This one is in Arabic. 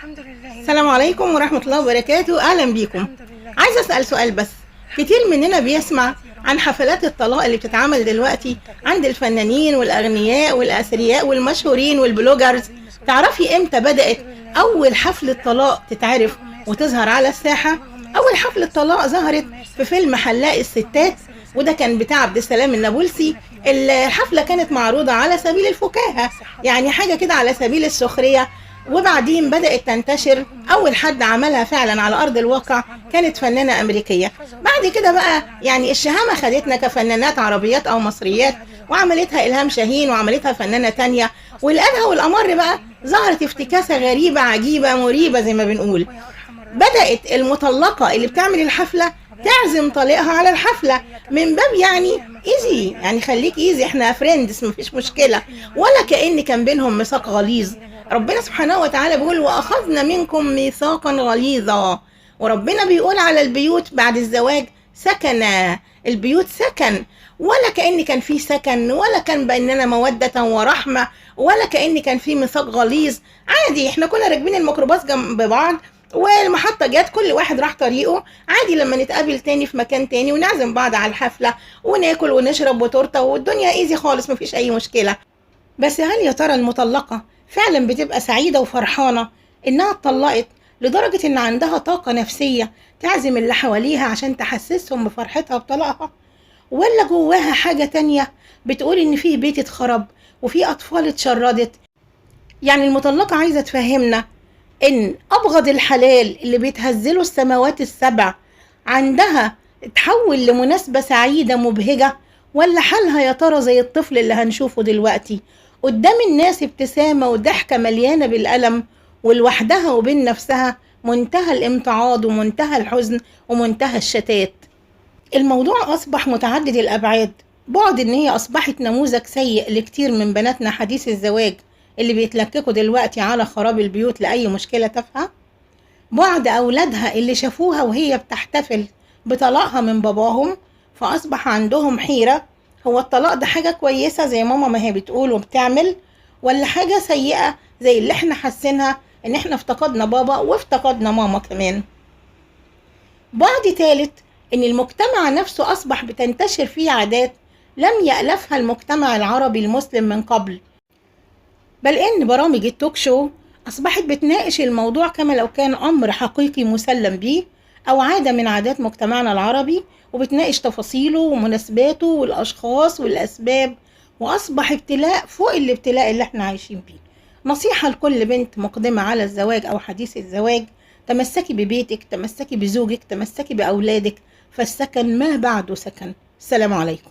الحمد لله. السلام عليكم ورحمة الله وبركاته. أهلا بيكم. الحمد لله. عايزة أسأل سؤال بس. كتير مننا بيسمع عن حفلات الطلاق اللي بتتعمل دلوقتي عند الفنانين والأغنياء والأثرياء والمشهورين والبلوجرز. تعرفي إمتى بدأت أول حفلة طلاق تتعرف وتظهر على الساحة؟ أول حفلة طلاق ظهرت في فيلم حلاق الستات، وده كان بتاع عبد السلام النابلسي. الحفلة كانت معروضة على سبيل الفكاهة، يعني حاجة كده على سبيل السخرية، وبعدين بدأت تنتشر. أول حد عملها فعلا على أرض الواقع كانت فنانة أمريكية. بعد كده بقى يعني الشهامة خدتنا كفنانات عربيات أو مصريات، وعملتها إلهام شاهين وعملتها فنانة تانية. والأدهى والأمر بقى ظهرت افتكاسة غريبة عجيبة مريبة زي ما بنقول. بدأت المطلقة اللي بتعمل الحفلة تعزم طليقها على الحفلة من باب يعني ايزي، يعني خليك ايزي، احنا فريندز مفيش مشكلة، ولا كأن كان بينهم ميثاق غليظ. ربنا سبحانه وتعالى بيقول وأخذنا منكم ميثاقا غليظا، وربنا بيقول على البيوت بعد الزواج سكنا، البيوت سكن، ولا كأن كان في سكن، ولا كان بيننا مودة ورحمة، ولا كأن كان في ميثاق غليظ. عادي، احنا كنا راكبين الميكروباص جنب بعض والمحطة جت، كل واحد راح طريقه. عادي لما نتقابل تاني في مكان تاني ونعزم بعض على الحفلة وناكل ونشرب وتورته والدنيا ايزي خالص، مفيش اي مشكلة. بس هل يا ترى المطلقة فعلا بتبقى سعيدة وفرحانة انها اتطلقت لدرجة ان عندها طاقة نفسية تعزم اللي حواليها عشان تحسسهم بفرحتها بطلاقها، ولا جواها حاجة تانية بتقول ان في بيت اتخرب وفي اطفال اتشردت؟ يعني المطلقة عايزة تفهمنا ان ابغض الحلال اللي بيتهزله السماوات السبع عندها تحول لمناسبة سعيدة مبهجة، ولا حالها يا ترى زي الطفل اللي هنشوفه دلوقتي قدام الناس ابتسامة وضحكة مليانة بالألم، ولوحدها وبين نفسها منتهى الامتعاض ومنتهى الحزن ومنتهى الشتات. الموضوع أصبح متعدد الأبعاد. بعد إن هي أصبحت نموذج سيء لكتير من بناتنا حديث الزواج اللي بيتلككوا دلوقتي على خراب البيوت لأي مشكلة تافهة. بعد أولادها اللي شافوها وهي بتحتفل بطلاقها من باباهم، فأصبح عندهم حيرة، هو الطلاق ده حاجة كويسة زي ماما ما هي بتقول وبتعمل، ولا حاجة سيئة زي اللي احنا حاسينها ان احنا افتقدنا بابا وافتقدنا ماما كمان. بعد تالت ان المجتمع نفسه أصبح بتنتشر فيه عادات لم يألفها المجتمع العربي المسلم من قبل، بل ان برامج التوك شو أصبحت بتناقش الموضوع كما لو كان أمر حقيقي مسلم به أو عادة من عادات مجتمعنا العربي، وبتناقش تفاصيله ومناسباته والأشخاص والأسباب، وأصبح ابتلاء فوق الابتلاء اللي احنا عايشين فيه. نصيحة لكل بنت مقدمة على الزواج أو حديث الزواج: تمسكي ببيتك، تمسكي بزوجك، تمسكي بأولادك، فالسكن ما بعده سكن. السلام عليكم.